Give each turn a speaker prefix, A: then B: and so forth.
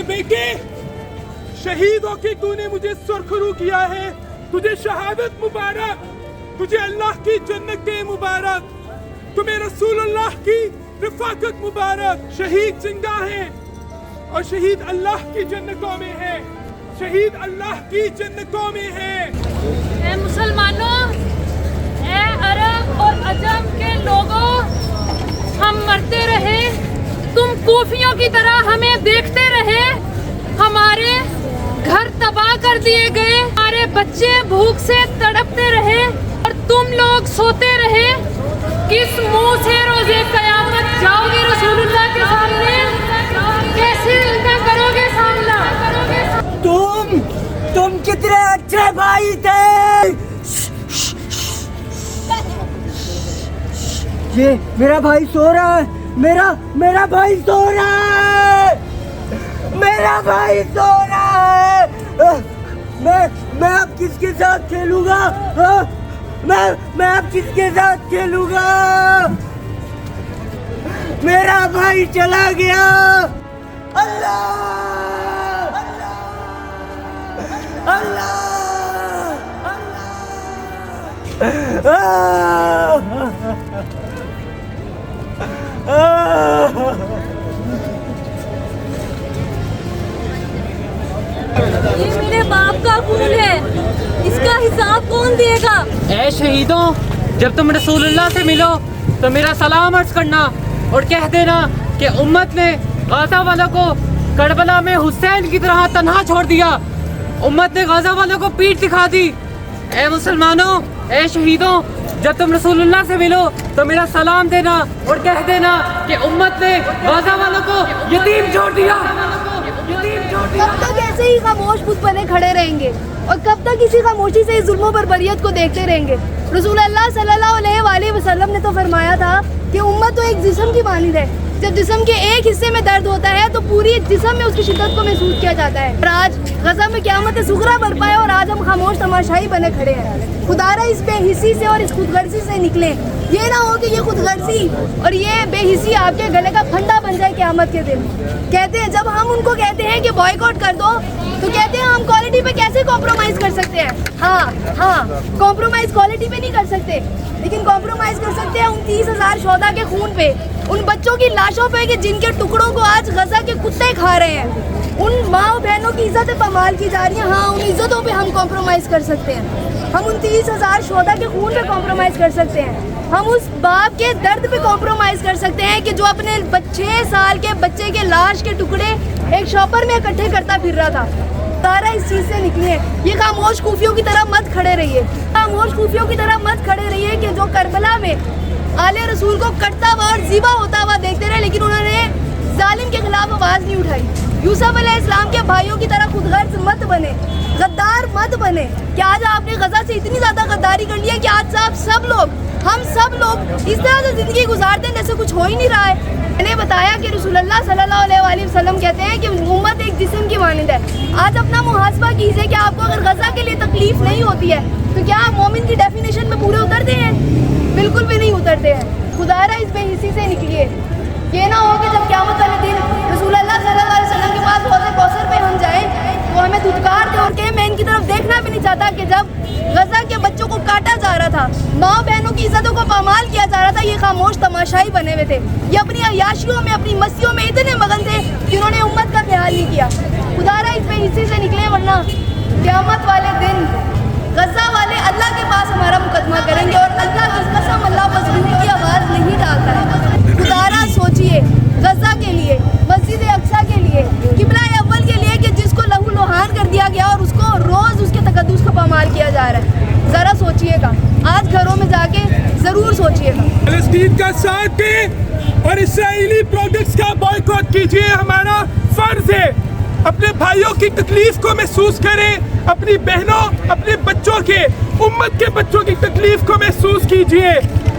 A: बेटे, शहीद होके तूने मुझे सुरखरू किया है, तुझे शहादत मुबारक, तुझे अल्लाह की जन्नतें मुबारक, तुम्हें रसूलुल्लाह की रफाकत मुबारक। शहीद जिंदा है और शहीद अल्लाह की जन्नतों में है, शहीद अल्लाह की जन्नतों में है।
B: ऐ मुसलमानों, ऐ अरब और अजम के लोगों, हम मरते रहे, तुम कूफियों की तरह हमें देखते रहे, हमारे घर तबाह कर दिए गए, हमारे बच्चे भूख से तड़पते रहे और तुम लोग सोते रहे। किस मुंह से रोजे कयामत जाओगे रसूलुल्लाह के सामने? कैसे उनका करोगे सामना?
C: तुम कितने अच्छे भाई थे। ये मेरा भाई सो रहा है, मेरा भाई सो रहा है, मेरा भाई सो रहा है। मैं अब किसके साथ खेलूंगा? मैं अब किसके साथ खेलूंगा? मेरा भाई चला गया। अल्लाह अल्लाह
B: ये मेरे बाप का खून है, इसका हिसाब कौन देगा?
D: ऐ शहीदों, जब तुम रसूलुल्लाह से मिलो तो मेरा सलाम अर्ज करना और कह देना कि उम्मत ने गाज़ा वालों को करबला में हुसैन की तरह तन्हा छोड़ दिया, उम्मत ने गाज़ा वालों को पीठ दिखा दी। ऐ मुसलमानों, ऐ शहीदों, जब तुम रसूलुल्लाह से मिलो तो मेरा सलाम देना और कह देना कि उम्मत ने गाज़ा वालों को यतीम छोड़ दिया।
E: कब तक ऐसे ही खामोश खुद बने खड़े रहेंगे और कब तक इसी खामोशी से इस जुल्मों पर बरियत को देखते रहेंगे? रसूलुल्लाह सल्लल्लाहु अलैहि वसल्लम ने तो फरमाया था कि उम्मत तो एक जिस्म की मानिंद है, जब जिस्म के एक हिस्से में दर्द होता है तो पूरी जिस्म में उसकी शिद्दत को महसूस किया जाता है। और आज गज़ा में क़यामत सुग़रा बरपा है और आज हम खामोश तमाशाई बने खड़े हैं। खुदारा इस बेहिसी से और इस खुदगर्जी से निकले, ये ना हो कि ये खुदगर्जी और ये बेहिसी आपके गले का फंदा बन जाए क़यामत के दिन। कहते हैं, जब हम उनको कहते हैं कि बॉयकॉट कर दो तो कहते हैं हम क्वालिटी पे कैसे कॉम्प्रोमाइज़ कर सकते हैं। हाँ, कॉम्प्रोमाइज़ क्वालिटी पे नहीं कर सकते, लेकिन कॉम्प्रोमाइज़ कर सकते हैं 29,000 शोहदा के खून पे, उन बच्चों की लाशों पे कि जिनके टुकड़ों को आज गज़ा के कुत्ते खा रहे हैं, उन माँ बहनों की इज्जतें पमाल की जा रही हैं। हाँ, उन इज्जतों पे हम कॉम्प्रोमाइज़ कर सकते हैं, हम 29,000 शोहदा के खून पे कॉम्प्रोमाइज़ कर सकते हैं, हम उस बाप के दर्द पे कॉम्प्रोमाइज़ कर सकते हैं कि जो अपने 6 साल के बच्चे के लाश के टुकड़े एक शॉपर में इकट्ठे करता फिर रहा था। तारा इस चीज़ से निकली है। ये खामोश खूफियों की तरह मत खड़े रहिए, खामोश खूफियों की तरह मत खड़े रहिए कि जो करबला में आले रसूल को कटता हुआ और ज़िबा होता हुआ देखते रहे, लेकिन उन्होंने जालिम के खिलाफ आवाज़ नहीं उठाई। यूसुफ अलैहिस्सलाम के भाइयों की तरह खुदगर्ज मत बने, गद्दार मत बने कि आज आपने गज़ा से इतनी ज़्यादा गद्दारी कर ली है कि आज हम सब लोग इस तरह से ज़िंदगी गुजारते हैं जैसे कुछ हो ही नहीं रहा है। मैंने बताया कि रसूलुल्लाह सल्लल्लाहु अलैहि वसल्लम कहते हैं कि उम्मत एक जिस्म की मानिंद है। आज अपना मुहासबा कीजिए कि आपको अगर गज़ा के लिए तकलीफ नहीं होती है तो क्या आप मोमिन की डेफिनेशन में पूरे उतरते हैं? बिल्कुल भी नहीं उतरते हैं। खुदारा इस बेहिसी से निकलिए, ये ना हो कि जब क़यामत वाले दिन रसूलुल्लाह सल्लल्लाहु अलैहि वसल्लम के पास हौज़ कौसर पे हम जाएं तो हमें धुतकार दे और कहें मैं इनकी तरफ देखना भी नहीं चाहता कि जब गज़ा के बच्चों को काटा जा रहा था, माँ बहनों की इज्जतों को पामाल किया जा रहा था, ये खामोश तमाशाई बने हुए थे। ये अपनी अयाशियों में, अपनी मस्तियों में इतने मगन थे कि उन्होंने उम्मत का ख्याल नहीं किया। खुदारा इस बेहिसी से निकले, वरना क़यामत वाले दिन गज़ा वाले अल्लाह के पास हमारा मुकदमा करेंगे और अल्लाह की कसम, अल्लाह बस ज़िंदगी की आवाज़ नहीं डालता है। खुदारा सोचिए गज़ा के लिए, मस्जिद अक्सा के लिए, किबला अव्वल के लिए कि जिसको लहू लुहान कर दिया गया और उसको रोज़ उसके तकद्दुस को पामाल किया जा रहा है। ज़रा सोचिएगा, आज घरों में जाके ज़रूर सोचिएगा।
A: फलस्तीन का साथ दें और इसराइली प्रोडक्ट्स का बॉयकॉट कीजिए, हमारा फर्ज है। अपने भाइयों की तकलीफ को महसूस करें, अपनी बहनों, अपने बच्चों के, उम्मत के बच्चों की तकलीफ को महसूस कीजिए।